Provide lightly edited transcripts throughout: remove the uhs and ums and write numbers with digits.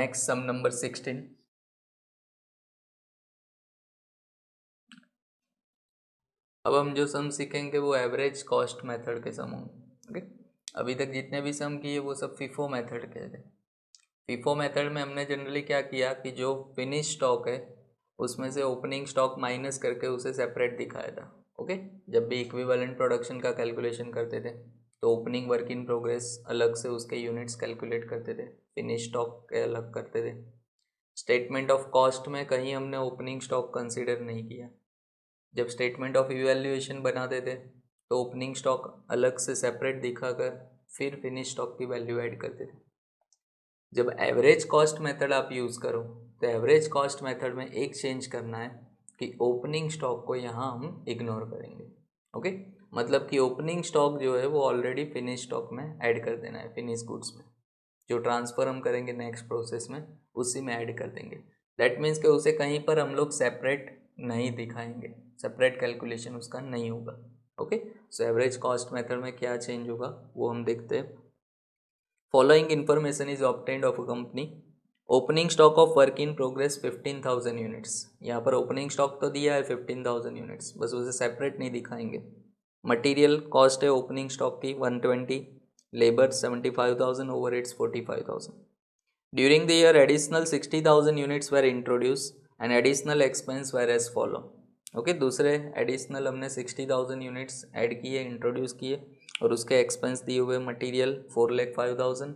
Next sum number 16। अब हम जो सम सीखेंगे वो एवरेज कॉस्ट मेथड के सम होंगे। ओके, अभी तक जितने भी सम किए वो सब फीफो मेथड के थे। फीफो मेथड में हमने जनरली क्या किया कि जो फिनिश स्टॉक है उसमें से ओपनिंग स्टॉक माइनस करके उसे सेपरेट दिखाया था। ओके, जब भी इक्विवेलेंट प्रोडक्शन का कैलकुलेशन करते थे तो ओपनिंग वर्क इन प्रोग्रेस अलग से उसके यूनिट्स कैलकुलेट करते थे, फिनिश स्टॉक के अलग करते थे। स्टेटमेंट ऑफ कॉस्ट में कहीं हमने ओपनिंग स्टॉक कंसीडर नहीं किया। जब स्टेटमेंट ऑफ इवैल्यूएशन बनाते थे तो ओपनिंग स्टॉक अलग से सेपरेट दिखाकर फिर फिनिश स्टॉक की वैल्यू ऐड करते थे। जब एवरेज कॉस्ट मेथड आप यूज़ करो तो एवरेज कॉस्ट मेथड में एक चेंज करना है कि ओपनिंग स्टॉक को यहाँ हम इग्नोर करेंगे। ओके, मतलब कि ओपनिंग स्टॉक जो है वो ऑलरेडी फिनिश स्टॉक में ऐड कर देना है, फिनिश गुड्स में जो ट्रांसफ़र हम करेंगे नेक्स्ट प्रोसेस में उसी में ऐड कर देंगे। दैट मीन्स कि उसे कहीं पर हम लोग सेपरेट नहीं दिखाएंगे, सेपरेट कैलकुलेशन उसका नहीं होगा। Okay, so average cost method में क्या चेंज होगा वो हम देखते हैं। Following information is obtained of a company. Opening stock of work in progress 15,000 units. यहाँ पर ओपनिंग स्टॉक तो दिया है 15,000 यूनिट्स, बस उसे सेपरेट नहीं दिखाएंगे। मटेरियल कॉस्ट है ओपनिंग स्टॉक की 120, labour 75,000, overheads 45,000। During the year additional 60,000 units were introduce and additional expense were as follow. Okay, दूसरे एडिशनल हमने 60,000 यूनिट्स ऐड किए, इंट्रोड्यूस किए और उसके एक्सपेंस दिए हुए material 4,05,000,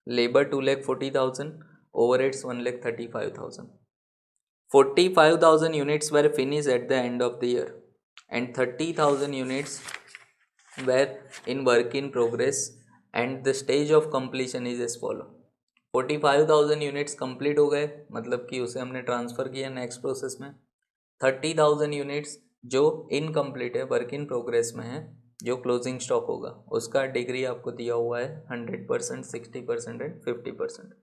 labour 2,40,000, overheads 1,35,000। 45,000 units were finished at the end of the year and 30,000 units were in work in progress and the stage of completion is as follow। 45,000 units complete हो गए, मतलब कि उसे हमने ट्रांसफ़र किया next process में। 30,000 units जो incomplete है, वर्क इन प्रोग्रेस में है, जो क्लोजिंग स्टॉक होगा उसका डिग्री आपको दिया हुआ है 100%, 60% and 50%।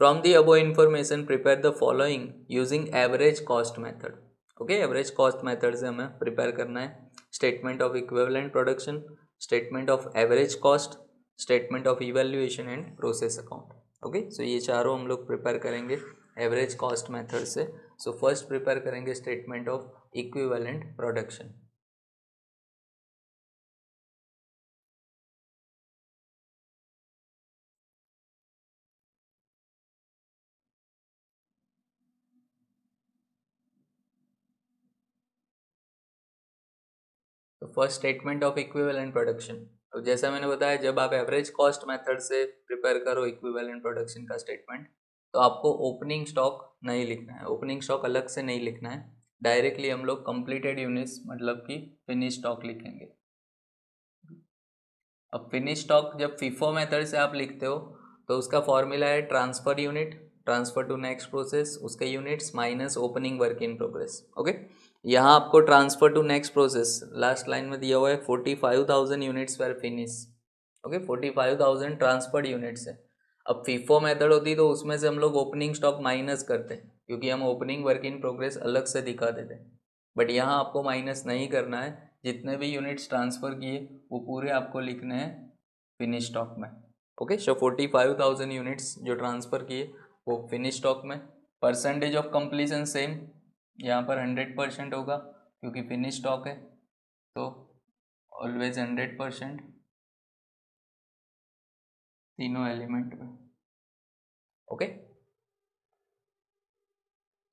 From the above information prepare the following using average cost method. Okay, average cost method से हमें प्रिपेयर करना है statement of equivalent production, statement of average cost, statement of evaluation and process account. Okay, so ये चारों हम लोग prepare करेंगे average cost method से। सो फर्स्ट प्रिपेयर करेंगे स्टेटमेंट ऑफ इक्विवेलेंट प्रोडक्शन। तो first statement of equivalent production, तो जैसा मैंने बताया जब आप एवरेज कॉस्ट मेथड से प्रिपेयर करो इक्विवेलेंट प्रोडक्शन का स्टेटमेंट तो आपको ओपनिंग स्टॉक नहीं लिखना है, ओपनिंग स्टॉक अलग से नहीं लिखना है, डायरेक्टली हम लोग कंप्लीटेड यूनिट्स मतलब कि फिनिश स्टॉक लिखेंगे। अब फिनिश स्टॉक जब फीफो मेथड से आप लिखते हो तो उसका फॉर्मूला है transfer unit, transfer to next process, उसके units minus opening work in progress. Okay, यहाँ आपको transfer to next process last line में दिया हुआ है 45,000 units were finish. Okay, 45,000 transferred units है। अब फीफो मेथड होती तो उसमें से हम लोग ओपनिंग स्टॉक माइनस करते क्योंकि हम ओपनिंग वर्क इन प्रोग्रेस अलग से दिखा देते, बट यहाँ आपको माइनस नहीं करना है, जितने भी यूनिट्स ट्रांसफ़र किए वो पूरे आपको लिखने हैं फिनिश स्टॉक में। ओके, सो 45,000 यूनिट्स जो ट्रांसफ़र किए वो फिनिश स्टॉक में। परसेंटेज ऑफ कंप्लीशन सेम, यहाँ पर 100% होगा क्योंकि फिनिश स्टॉक है, तो ऑलवेज 100% तीनों एलिमेंट में। ओके,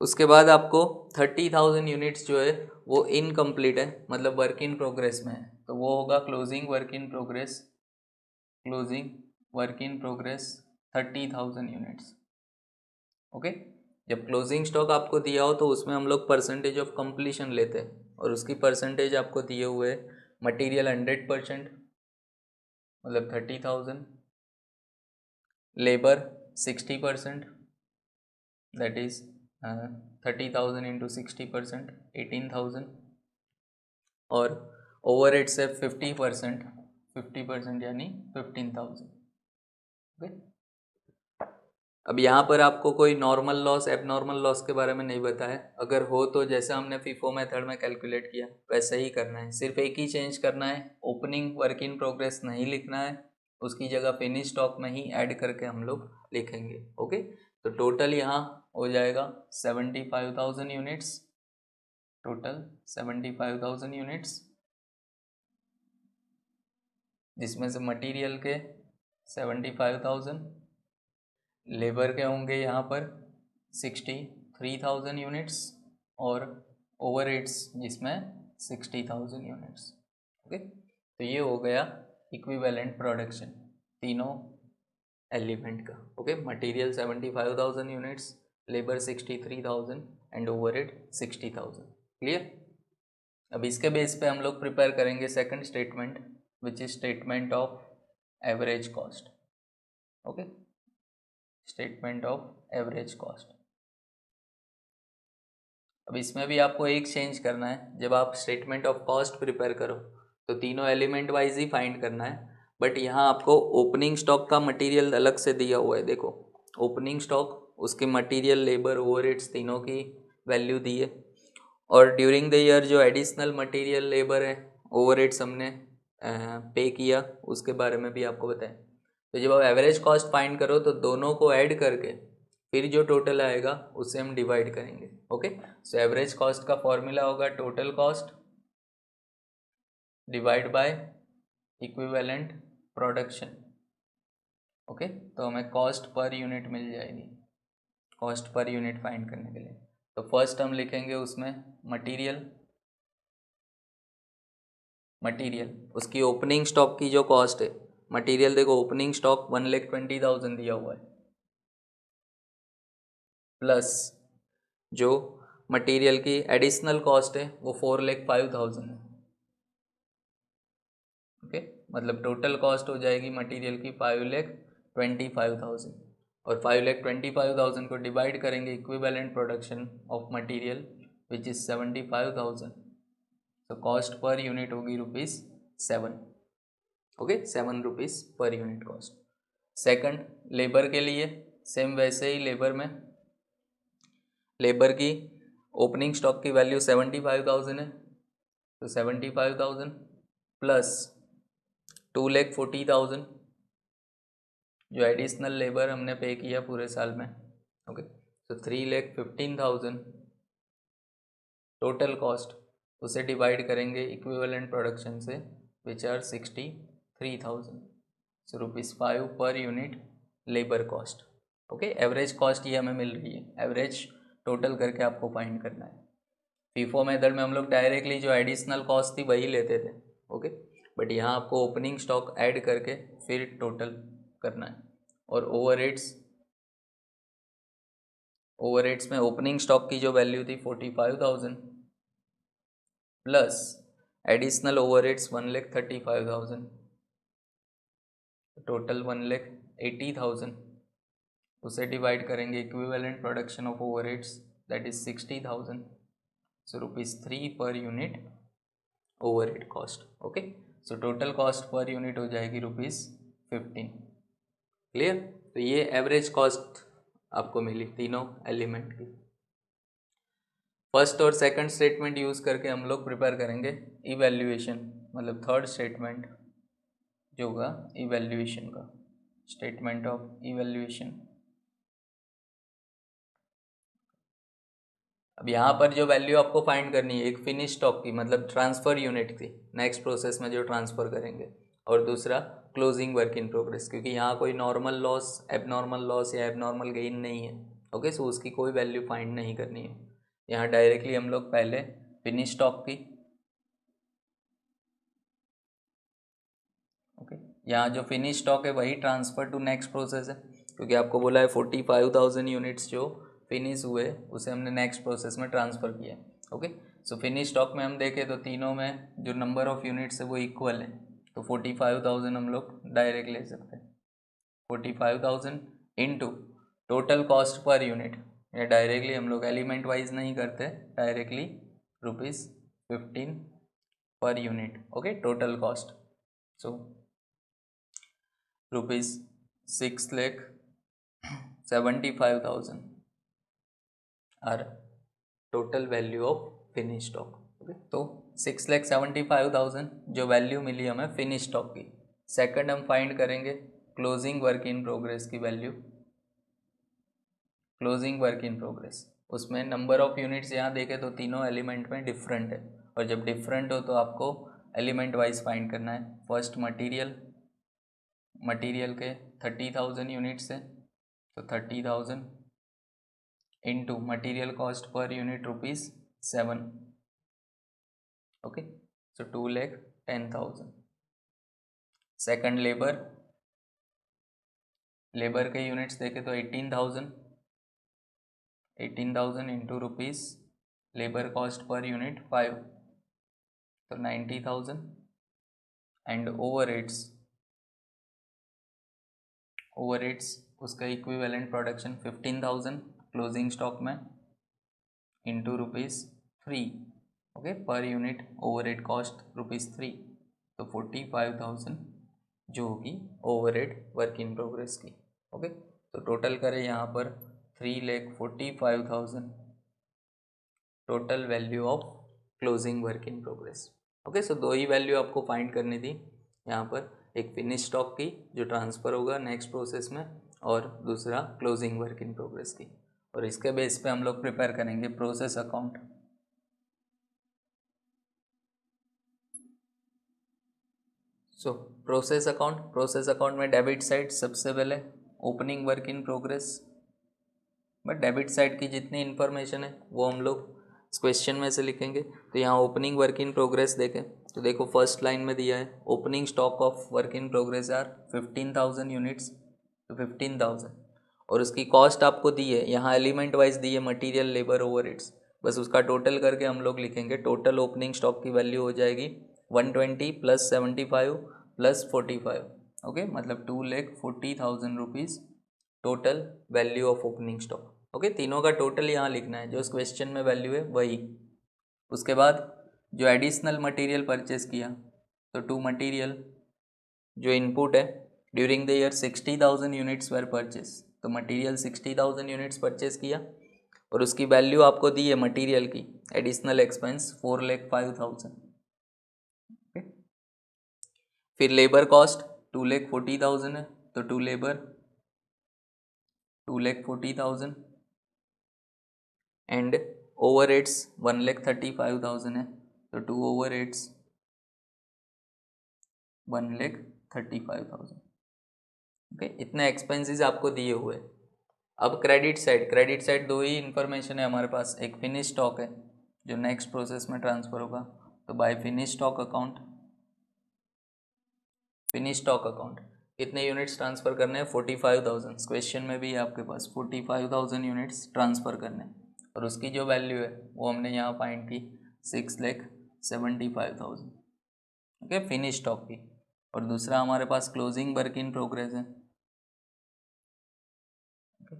उसके बाद आपको 30,000 यूनिट्स जो है वो इनकम्प्लीट है, मतलब वर्क इन प्रोग्रेस में है, तो वो होगा closing work in progress, closing work in progress 30,000 units. Okay, जब क्लोजिंग स्टॉक आपको दिया हो तो उसमें हम लोग परसेंटेज ऑफ कंप्लीशन लेते हैं और उसकी परसेंटेज आपको दिए हुए मटेरियल 100% मतलब 30,000, लेबर 60% दैट इज 30,000 इंटू 60% 18,000 और ओवरहेड से 50% यानी 15,000। ओके, अब यहाँ पर आपको कोई नॉर्मल लॉस एबनॉर्मल लॉस के बारे में नहीं बताया, अगर हो तो जैसा हमने फीफो मेथड में कैलकुलेट किया वैसे ही करना है, सिर्फ एक ही चेंज करना है, ओपनिंग वर्क इन प्रोग्रेस नहीं लिखना है, उसकी जगह फिनिश स्टॉक में ही ऐड करके हम लोग लिखेंगे। ओके, तो टोटल यहाँ हो जाएगा 75,000 यूनिट्स, टोटल 75,000 यूनिट्स, जिसमें से मटेरियल के 75,000, लेबर के होंगे यहाँ पर 63,000 यूनिट्स और ओवरहेड्स जिसमें 60,000 यूनिट्स। ओके, तो ये हो गया इक्विवेलेंट प्रोडक्शन तीनों एलिमेंट का। Okay, material 75,000 units, labour 63,000 and overhead 60,000। Clear. अब इसके बेस पे हम लोग प्रिपेयर करेंगे second statement, which is statement of average cost. Okay, statement of average cost. अब इसमें भी आपको एक चेंज करना है, जब आप स्टेटमेंट ऑफ कॉस्ट प्रिपेयर करो तो तीनों एलिमेंट वाइज ही फाइंड करना है, बट यहाँ आपको ओपनिंग स्टॉक का मटेरियल अलग से दिया हुआ है। देखो, ओपनिंग स्टॉक, उसके मटेरियल, लेबर, ओवरहेड्स तीनों की वैल्यू दी है, और ड्यूरिंग द ईयर जो एडिशनल मटेरियल, लेबर है, ओवरहेड्स हमने पे किया, उसके बारे में भी आपको बताएं। तो जब आप एवरेज कॉस्ट फाइंड करो तो दोनों को ऐड करके फिर जो टोटल आएगा उससे हम डिवाइड करेंगे। ओके, सो एवरेज कॉस्ट का फॉर्मूला होगा total cost divide by equivalent production. Okay, तो हमें कॉस्ट पर यूनिट मिल जाएगी, कॉस्ट पर यूनिट फाइंड करने के लिए। तो फर्स्ट हम लिखेंगे उसमें मटेरियल, उसकी ओपनिंग स्टॉक की जो कॉस्ट है, मटेरियल देखो ओपनिंग स्टॉक 1,20,000 दिया हुआ है, प्लस जो मटेरियल की एडिशनल कॉस्ट है वो 4,05,000 है। ओके, मतलब टोटल कॉस्ट हो जाएगी मटेरियल की 5,25,000, और 5,25,000 को डिवाइड करेंगे equivalent production of material which is 75,000, तो कॉस्ट पर यूनिट होगी ₹7। Okay, 7 rupees per unit cost. Second, labour के लिए सेम वैसे ही, लेबर की ओपनिंग स्टॉक की वैल्यू 75,000 है, तो 75,000 प्लस 2,40,000 जो एडिशनल लेबर हमने पे किया पूरे साल में। ओके, तो 3,15,000 टोटल कॉस्ट, उसे डिवाइड करेंगे इक्विवेलेंट प्रोडक्शन से which are 63,000, so ₹5 per unit labour cost. Okay, average cost ये हमें मिल रही है, एवरेज टोटल करके आपको फाइंड करना है। फीफो मेथड में हम लोग डायरेक्टली जो एडिशनल कॉस्ट थी वही लेते थे। ओके, बट यहाँ आपको ओपनिंग स्टॉक ऐड करके फिर टोटल करना है, और ओवरहेड्स में ओपनिंग स्टॉक की जो वैल्यू थी 45,000 प्लस एडिशनल ओवरहेड्स 1,35,000, टोटल 1,80,000, उसे डिवाइड करेंगे equivalent production of overheads that is 60,000, सो ₹3 पर unit overhead cost. Okay, so total cost per unit हो जाएगी ₹15। क्लियर। तो ये एवरेज कॉस्ट आपको मिली तीनों एलिमेंट की। फर्स्ट और सेकंड स्टेटमेंट यूज करके हम लोग प्रिपेयर करेंगे इवैल्यूएशन, मतलब थर्ड स्टेटमेंट जो होगा इवैल्यूएशन का, स्टेटमेंट ऑफ इवैल्यूएशन। अब यहाँ पर जो वैल्यू आपको फाइंड करनी है, एक फिनिश स्टॉक की, मतलब ट्रांसफर यूनिट की नेक्स्ट प्रोसेस में जो ट्रांसफर करेंगे, और दूसरा क्लोजिंग वर्क इन प्रोग्रेस, क्योंकि यहाँ कोई नॉर्मल लॉस, एबनॉर्मल लॉस या एबनॉर्मल गेन नहीं है। ओके, सो उसकी कोई वैल्यू फाइंड नहीं करनी है। यहाँ डायरेक्टली हम लोग पहले फिनिश स्टॉक की, ओके, यहाँ जो फिनिश स्टॉक है वही ट्रांसफर टू नेक्स्ट प्रोसेस है, क्योंकि आपको बोला है 45,000 यूनिट्स जो फिनिश हुए उसे हमने नेक्स्ट प्रोसेस में ट्रांसफ़र किया। ओके, सो फिनिश स्टॉक में हम देखें तो तीनों में जो नंबर ऑफ़ यूनिट्स है वो इक्वल है, तो 45,000 हम लोग डायरेक्ट ले सकते हैं। 45,000 into total cost per unit, या डायरेक्टली हम लोग एलिमेंट वाइज नहीं करते, directly ₹15 per unit. Okay, total cost, so ₹6,75,000 are total value of finish stock. Okay, तो 6,75,000 जो वैल्यू मिली हमें फिनिश स्टॉक की। सेकंड हम फाइंड करेंगे क्लोजिंग वर्क इन प्रोग्रेस की value, closing work in progress, उसमें नंबर ऑफ यूनिट्स यहाँ देखें तो तीनों एलिमेंट में डिफरेंट है, और जब डिफरेंट हो तो आपको एलिमेंट वाइज फाइंड करना है। फर्स्ट मटेरियल के 30,000 यूनिट्स है, तो 30,000 into material cost per unit ₹7, okay, so 2,10,000। Second labour के यूनिट्स देखे तो 18,000 into rupees labour cost per unit 5, तो 90,000। एंड ओवरहेड्स उसका इक्विवेलेंट प्रोडक्शन 15,000 क्लोजिंग स्टॉक में into ₹3, okay, per unit overhead cost ₹3, तो 45,000 जो होगी ओवरहेड वर्क इन प्रोग्रेस की, ओके। तो टोटल करें यहाँ पर 3,45,000 total value of closing work in progress, okay. सो दो ही वैल्यू आपको फाइंड करनी थी यहाँ पर, एक फिनिश स्टॉक की जो ट्रांसफ़र होगा नेक्स्ट प्रोसेस में, और दूसरा क्लोजिंग वर्क इन प्रोग्रेस की, और इसके बेस पे हम लोग प्रिपेयर करेंगे process account. So process account में डेबिट साइड सबसे पहले opening work in progress, but debit side की जितनी इन्फॉर्मेशन है वो हम लोग इस क्वेश्चन में से लिखेंगे। तो यहाँ ओपनिंग वर्क इन प्रोग्रेस देखें तो देखो फर्स्ट लाइन में दिया है opening stock of work in progress are 15,000 units, तो 15,000, और उसकी कॉस्ट आपको दी है, यहाँ एलिमेंट वाइज दी है मटीरियल लेबर ओवरहेड्स, बस उसका टोटल करके हम लोग लिखेंगे। टोटल ओपनिंग स्टॉक की वैल्यू हो जाएगी 120 + 75 + 45, ओके, मतलब 2,40,000 rupees total value of opening stock, okay. तीनों का टोटल यहाँ लिखना है, जो इस क्वेश्चन में वैल्यू है वही। उसके बाद जो एडिशनल मटेरियल परचेस किया, तो टू मटेरियल जो इनपुट है during the year 60,000 units were purchase, तो मटेरियल 60,000 यूनिट्स परचेस किया, और उसकी वैल्यू आपको दी है मटेरियल की, एडिशनल एक्सपेंस 4,05,000, फिर लेबर कॉस्ट 2,40,000 है, तो 2,40,000, एंड ओवरहेड्स 1,35,000 है, तो 2 ओवरहेड्स 1,35,000, ओके। इतने एक्सपेंसेस आपको दिए हुए। अब क्रेडिट साइड दो ही इन्फॉर्मेशन है हमारे पास, एक फिनिश स्टॉक है जो नेक्स्ट प्रोसेस में ट्रांसफ़र होगा, तो बाय फिनिश स्टॉक अकाउंट कितने यूनिट्स ट्रांसफ़र करने हैं 45,000, क्वेश्चन में भी है आपके पास 45,000 यूनिट्स ट्रांसफ़र करने, और उसकी जो वैल्यू है वो हमने यहाँ फाइंड की 6,75,000, ओके, फिनिश स्टॉक की। और दूसरा हमारे पास क्लोजिंग वर्क इन प्रोग्रेस है,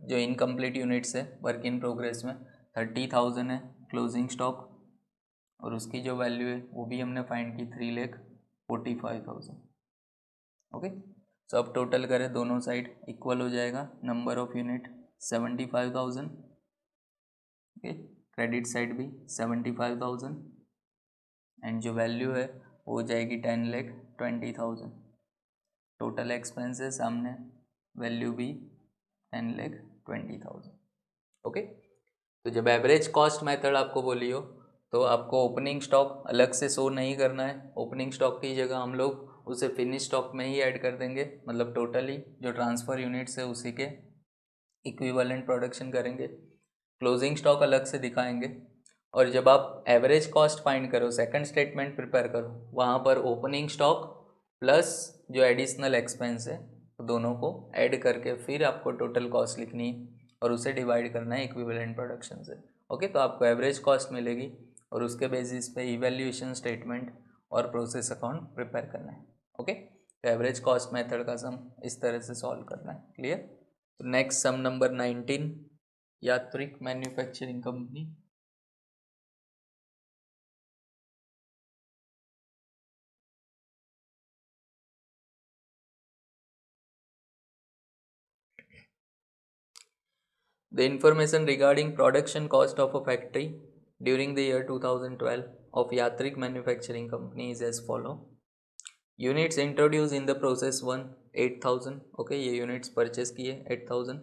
जो इनकम्प्लीट यूनिट्स है वर्क इन प्रोग्रेस में 30,000 है क्लोजिंग स्टॉक, और उसकी जो वैल्यू है वो भी हमने फाइंड की 3,45,000, ओके। सो अब टोटल करें दोनों साइड इक्वल हो जाएगा, number of unit 75,000, okay, credit side भी 75,000, एंड जो वैल्यू है वो हो जाएगी 10,20,000। टोटल एक्सपेंसेस सामने वैल्यू भी 10,20,000, ओके। तो जब एवरेज कॉस्ट मेथड आपको बोली हो तो आपको ओपनिंग स्टॉक अलग से शो नहीं करना है, ओपनिंग स्टॉक की जगह हम लोग उसे फिनिश स्टॉक में ही ऐड कर देंगे, मतलब टोटली जो ट्रांसफ़र यूनिट्स है उसी के इक्विवेलेंट प्रोडक्शन करेंगे, क्लोजिंग स्टॉक अलग से दिखाएंगे। और जब आप एवरेज कॉस्ट फाइंड करो, सेकंड स्टेटमेंट प्रिपेयर करो, वहाँ पर ओपनिंग स्टॉक प्लस जो एडिशनल एक्सपेंस है दोनों को ऐड करके फिर आपको टोटल कॉस्ट लिखनी है और उसे डिवाइड करना है इक्विवेलेंट प्रोडक्शन से, ओके। तो आपको एवरेज कॉस्ट मिलेगी और उसके बेसिस पे इवैल्यूएशन स्टेटमेंट और प्रोसेस अकाउंट प्रिपेयर करना है, ओके। तो एवरेज कॉस्ट मेथड का सम इस तरह से सॉल्व करना है, क्लियर। तो next sum number 19, Yatrik manufacturing company. The information regarding production cost of a factory during the year 2012 of Yatrik Manufacturing Company is as follow. Units introduced in the process 1 8,000, okay, ये units purchase किए 8,000,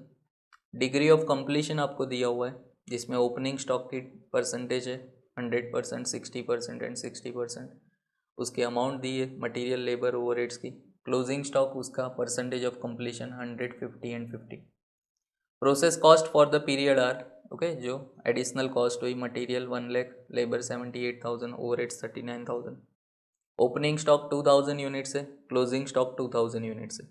degree of completion आपको दिया हुआ है जिसमें opening stock की percentage है 100%, 60% and 60%। उसकी अमाउंट दी है मटेरियल लेबर ओवरहेड्स की। क्लोजिंग स्टॉक उसका percentage of completion 100, 50 and 50। Process cost for the period are okay, जो एडिशनल कॉस्ट हुई material 1 lakh, labour 78,000, overheads 39,000। Opening stock 2000 units है, क्लोजिंग स्टॉक 2000 यूनिट्स है।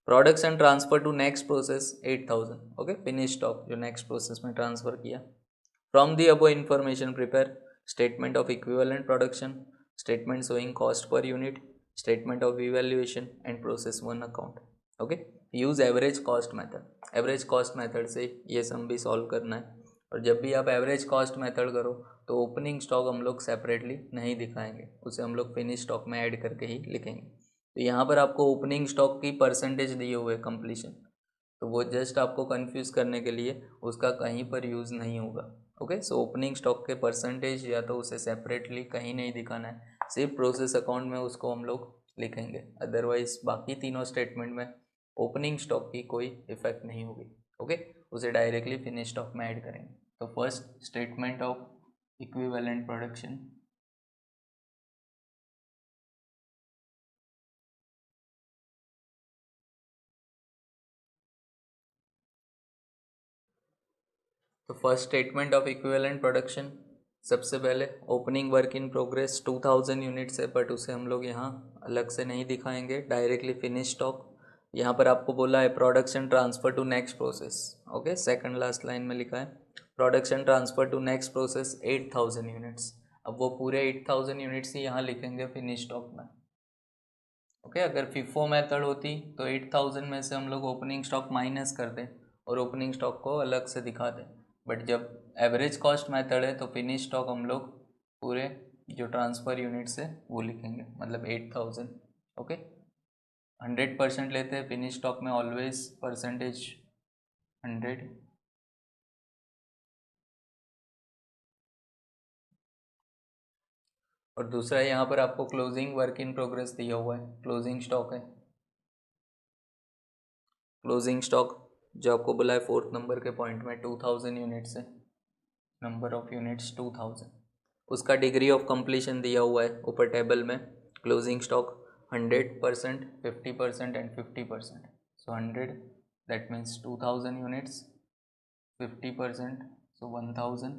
Products and transfer to next process 8000 okay, finish stock जो next process में transfer किया। From the above information prepare statement of equivalent production, statement showing cost per unit, statement of evaluation and process one account okay. Use average cost method, average cost method से ये सम भी solve करना है। और जब भी आप एवरेज कॉस्ट मेथड करो तो ओपनिंग स्टॉक हम लोग सेपरेटली नहीं दिखाएंगे, उसे हम लोग फिनिश स्टॉक में ऐड करके ही लिखेंगे। तो यहाँ पर आपको ओपनिंग स्टॉक की परसेंटेज दिए हुए कंप्लीशन, तो वो जस्ट आपको कंफ्यूज करने के लिए उसका कहीं पर यूज़ नहीं होगा ओके। सो ओपनिंग स्टॉक के परसेंटेज या तो उसे सेपरेटली कहीं नहीं दिखाना है, सिर्फ प्रोसेस अकाउंट में उसको हम लोग लिखेंगे। अदरवाइज बाकी तीनों स्टेटमेंट में ओपनिंग स्टॉक की कोई इफेक्ट नहीं होगी ओके, उसे डायरेक्टली फिनिश स्टॉक में ऐड करेंगे। तो first statement of equivalent production, तो first statement of equivalent production, सबसे पहले opening work in progress 2000 units है, बट उसे हम लोग यहाँ अलग से नहीं दिखाएंगे, डायरेक्टली फिनिश स्टॉक। यहाँ पर आपको बोला है production transfer to next process okay, second last line में लिखा है production transfer to next process 8000 units. अब वो पूरे 8000 यूनिट्स ही यहाँ लिखेंगे फिनिश स्टॉक में ओके। अगर फिफो मेथड होती तो 8000 में से हम लोग ओपनिंग स्टॉक माइनस कर दें और ओपनिंग स्टॉक को अलग से दिखा दें, बट जब एवरेज कॉस्ट मेथड है तो फिनिश स्टॉक हम लोग पूरे जो ट्रांसफ़र यूनिट्स है वो लिखेंगे, मतलब 8000 ओके। 100% लेते हैं फिनिश स्टॉक में, ऑलवेज परसेंटेज 100। और दूसरा यहाँ पर आपको क्लोजिंग वर्क इन प्रोग्रेस दिया हुआ है, क्लोजिंग स्टॉक है। क्लोजिंग स्टॉक जो आपको बोला है फोर्थ नंबर के पॉइंट में 2000 यूनिट्स है, नंबर ऑफ यूनिट्स 2000। उसका डिग्री ऑफ कंप्लीशन दिया हुआ है ऊपर टेबल में। Closing stock 100%, 50% and 50%। So 100 that means 2000 units, 50% so 1000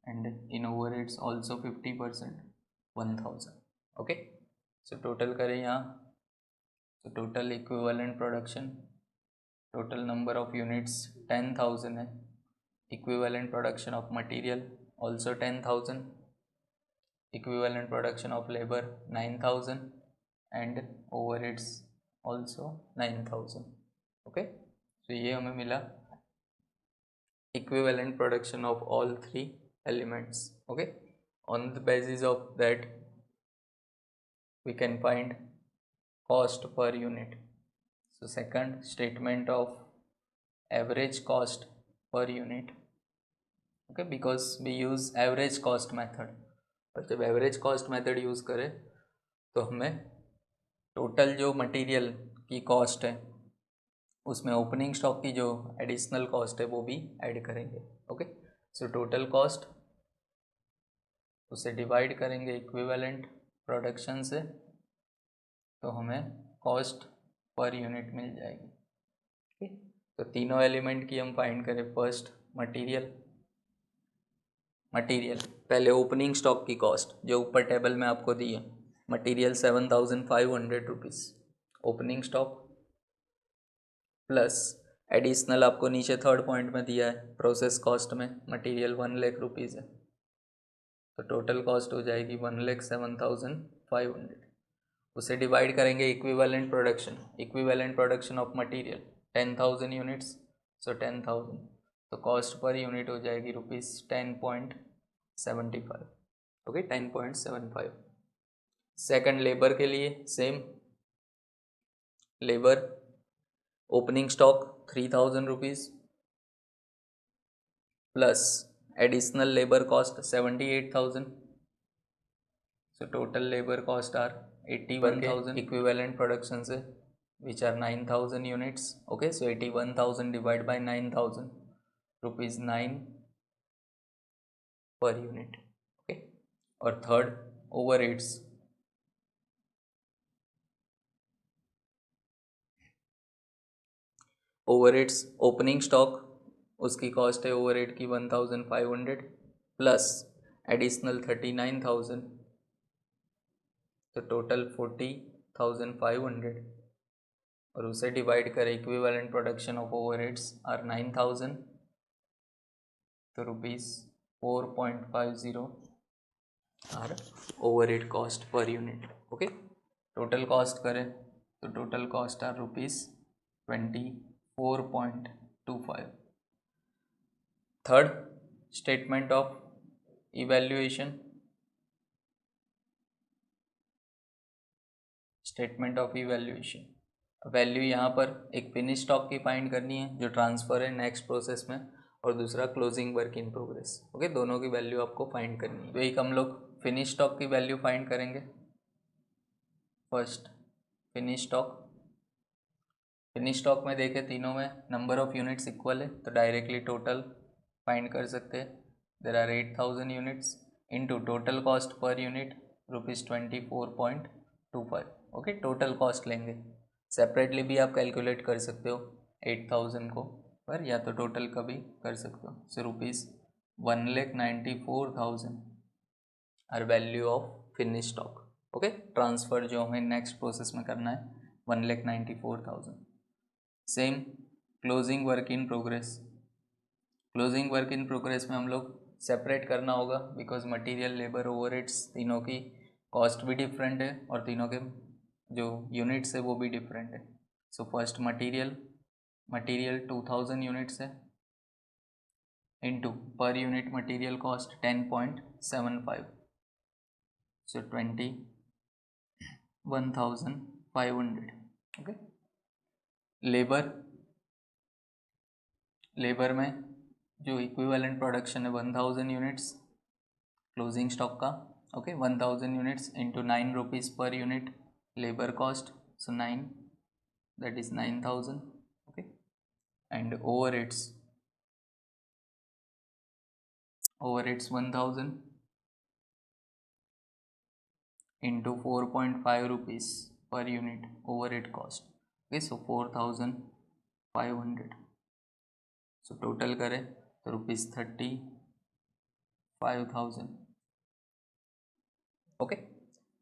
and in overheads also 50%, 1000 okay. So total करें यहाँ, तो total equivalent production, total number of units 10,000 है। Equivalent production of material also 10,000, equivalent production of labor 9000 and overheads also 9000 okay। so ये हमें मिला equivalent production of all three elements okay। on the basis of that we can find cost per unit। so second statement of average cost per unit okay, because we use average cost method। और जब average cost method use करें तो हमें total जो material की cost है उसमें opening stock की जो एडिशनल कॉस्ट है वो भी ऐड करेंगे ओके। सो टोटल कॉस्ट उसे डिवाइड करेंगे इक्विवेलेंट प्रोडक्शन से, तो हमें कॉस्ट पर यूनिट मिल जाएगी ठीक। तो तीनों एलिमेंट की हम फाइंड करें। फर्स्ट मटेरियल, पहले ओपनिंग स्टॉक की कॉस्ट जो ऊपर टेबल में आपको दी है, material 7500 rupees opening stock, plus additional आपको नीचे थर्ड पॉइंट में दिया है प्रोसेस कॉस्ट में मटेरियल 1 लाख रुपीज़ है, तो टोटल कॉस्ट हो जाएगी 1,07,500। उसे डिवाइड करेंगे equivalent production of material 10,000 units, so 10,000, तो कॉस्ट पर यूनिट हो जाएगी रुपीज़ 10.75 ओके, 10.75। सेकंड लेबर के लिए same, labour opening stock 3,000 rupees plus additional labour cost 78,000, so total labour cost are 81,000 equivalent production से which are 9,000 units. Okay, so 81,000 divided by 9,000, rupees 9 per unit. Okay, और third, overheads. Overheads opening stock, उसकी cost है overhead की 1,500 plus additional 39,000, तो total 40,500, और उसे divide करें equivalent production of overheads are 9,000, तो rupees 4.50 are overhead cost per unit. Okay, total cost करें तो total cost are rupees 24.25. Third, statement of evaluation. Statement of evaluation, value यहाँ पर एक फिनिश स्टॉक की फाइंड करनी है जो ट्रांसफ़र है नेक्स्ट प्रोसेस में, और दूसरा closing work in progress. Okay, दोनों की वैल्यू आपको फाइंड करनी है. तो एक हम लोग फिनिश स्टॉक की वैल्यू फाइंड करेंगे. First finish stock. Finish stock में देखें तीनों में नंबर ऑफ यूनिट्स इक्वल है, तो डायरेक्टली टोटल फाइंड कर सकते हैं. There are 8,000 units into total cost per unit rupees 24.25. Okay, total cost लेंगे. सेपरेटली भी आप कैलकुलेट कर सकते हो 8,000 को पर, या तो टोटल का भी कर सकते हो. So rupees 1,94,000 are value of finish stock. Okay, transfer जो हमें नेक्स्ट प्रोसेस में करना है 1,94,000. Same closing work in progress. Closing work in progress में हम लोग सेपरेट करना होगा बिकॉज मटेरियल, लेबर, ओवरहेड्स तीनों की कॉस्ट भी डिफरेंट है और तीनों के जो यूनिट्स है वो भी डिफरेंट है. सो फर्स्ट मटेरियल 2,000 यूनिट्स है into per unit material cost 10.75, सो 21,500. ओके, लेबर में जो इक्विवेलेंट प्रोडक्शन है 1,000 यूनिट्स क्लोजिंग स्टॉक का. ओके, 1,000 यूनिट्स इंटू 9 रुपीज़ पर unit labour cost, so 9, that is 9,000. Okay, and overheads 1,000 into 4.5 rupees पर unit overhead cost. Okay, सो 4,500. So total करें तो rupees 35,000. Okay,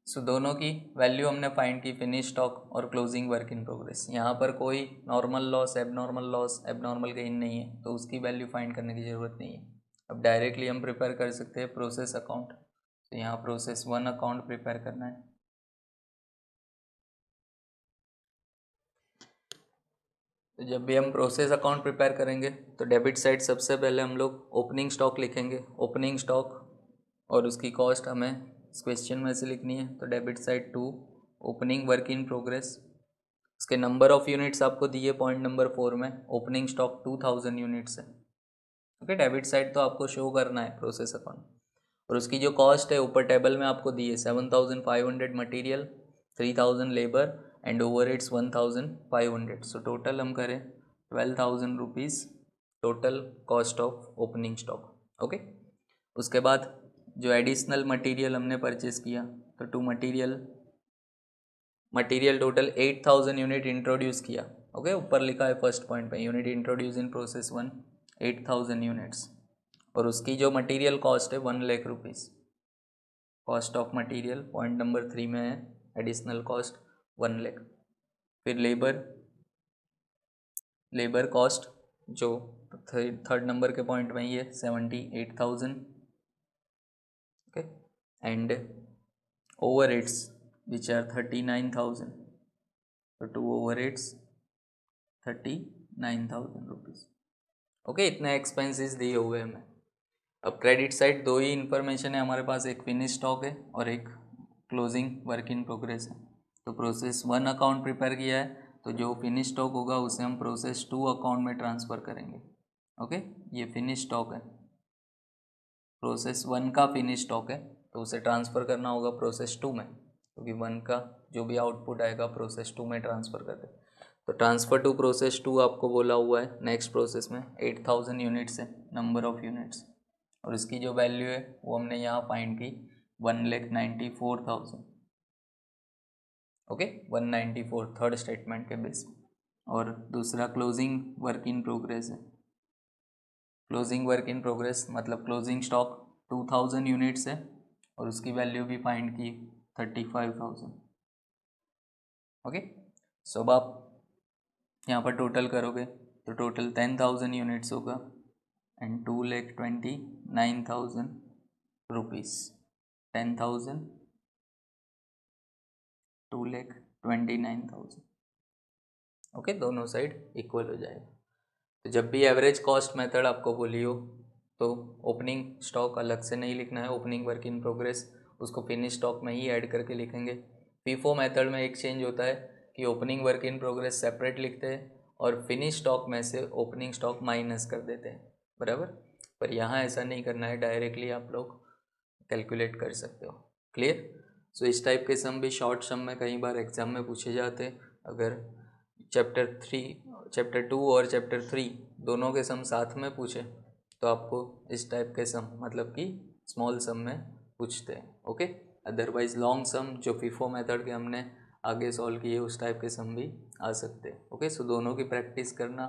सो दोनों की वैल्यू हमने फाइंड की फिनिश स्टॉक और क्लोजिंग वर्क इन प्रोग्रेस. यहाँ पर कोई नॉर्मल लॉस, एबनॉर्मल गेन नहीं है, तो उसकी वैल्यू फाइंड करने की ज़रूरत नहीं है. अब डायरेक्टली हम प्रिपेयर कर सकते हैं प्रोसेस अकाउंट. तो यहाँ प्रोसेस 1 अकाउंट प्रिपेयर करना है. तो जब भी हम प्रोसेस अकाउंट प्रिपेयर करेंगे तो डेबिट साइड सबसे पहले हम लोग ओपनिंग स्टॉक लिखेंगे. ओपनिंग स्टॉक और उसकी कॉस्ट हमें इस क्वेश्चन में से लिखनी है. तो debit side 2 opening work in progress. उसके नंबर ऑफ़ यूनिट्स आपको दिए पॉइंट नंबर 4 में. ओपनिंग स्टॉक 2,000 यूनिट्स है. ओके, डेबिट साइड तो आपको शो करना है प्रोसेस अकाउंट. और उसकी जो कॉस्ट है ऊपर टेबल में आपको दी है 7,500 material, 3,000 labour and overheads 1,500. So total हम करें 12,000 rupees total cost of opening stock. Okay, उसके बाद जो एडिशनल मटेरियल हमने परचेस किया, तो to material total 8,000 unit introduce किया. ओके, ऊपर लिखा है फर्स्ट पॉइंट पे unit introduce in process 1 8,000 units, और उसकी जो मटेरियल कॉस्ट है 1 lakh rupees. Cost of material point number 3 में है, एडिशनल कॉस्ट 1 लाख. फिर लेबर कॉस्ट जो थर्ड नंबर के पॉइंट में ही है 78,000. Okay, and overheads which are 39,000. तो टू ओवरहेड्स 39,000 रुपीज़. ओके, इतने एक्सपेंसेस दिए हुए हमें. अब क्रेडिट साइड दो ही इन्फॉर्मेशन है हमारे पास, एक फिनिश स्टॉक है और एक क्लोजिंग वर्क इन प्रोग्रेस है. तो प्रोसेस 1 अकाउंट प्रिपेयर किया है, तो जो फिनिश स्टॉक होगा उसे हम प्रोसेस 2 अकाउंट में ट्रांसफ़र करेंगे. ओके, ये फिनिश स्टॉक है, प्रोसेस 1 का फिनिश स्टॉक है, तो उसे ट्रांसफ़र करना होगा प्रोसेस 2 में, क्योंकि 1 का जो भी आउटपुट आएगा प्रोसेस 2 में ट्रांसफ़र करते हैं. तो ट्रांसफ़र टू प्रोसेस 2 आपको बोला हुआ है नेक्स्ट प्रोसेस में 8000 यूनिट्स है नंबर ऑफ़ यूनिट्स, और इसकी जो वैल्यू है वो हमने यहाँ फाइंड की 1,94,000। ओके, 194 थर्ड स्टेटमेंट के बेस में। और दूसरा क्लोजिंग वर्क इन प्रोग्रेस है। क्लोजिंग वर्क इन प्रोग्रेस मतलब क्लोजिंग स्टॉक 2000 यूनिट्स है और उसकी वैल्यू भी फाइंड की 35,000। ओके, सो अब आप यहाँ पर टोटल करोगे तो टोटल 10,000 यूनिट्स होगा एंड 2,29,000 रुपीज़। 10,000 2,29,000। ओके, दोनों साइड इक्वल हो जाएगा। तो जब भी एवरेज कॉस्ट मेथड आपको बोली हो तो ओपनिंग स्टॉक अलग से नहीं लिखना है, ओपनिंग वर्क इन प्रोग्रेस उसको फिनिश स्टॉक में ही ऐड करके लिखेंगे। फीफो मेथड में एक चेंज होता है कि opening work in progress separate लिखते हैं और फिनिश स्टॉक में से ओपनिंग स्टॉक माइनस कर देते हैं, बराबर। पर यहाँ ऐसा नहीं करना है, डायरेक्टली आप लोग कैलकुलेट कर सकते हो। क्लियर? सो इस टाइप के सम भी शॉर्ट सम में कई बार एग्जाम में पूछे जाते हैं। अगर चैप्टर 2 और चैप्टर 3 दोनों के सम साथ में पूछे तो आपको इस टाइप के सम मतलब कि स्मॉल सम में पूछते हैं। ओके, अदरवाइज लॉन्ग सम जो फीफो मेथड के हमने आगे सॉल्व किए उस टाइप के सम भी आ सकते हैं। ओके, सो दोनों की प्रैक्टिस करना,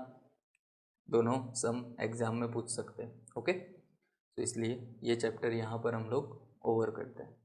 दोनों सम एग्जाम में पूछ सकते हैं। ओके, तो इसलिए ये चैप्टर यहाँ पर हम लोग ओवर करते हैं।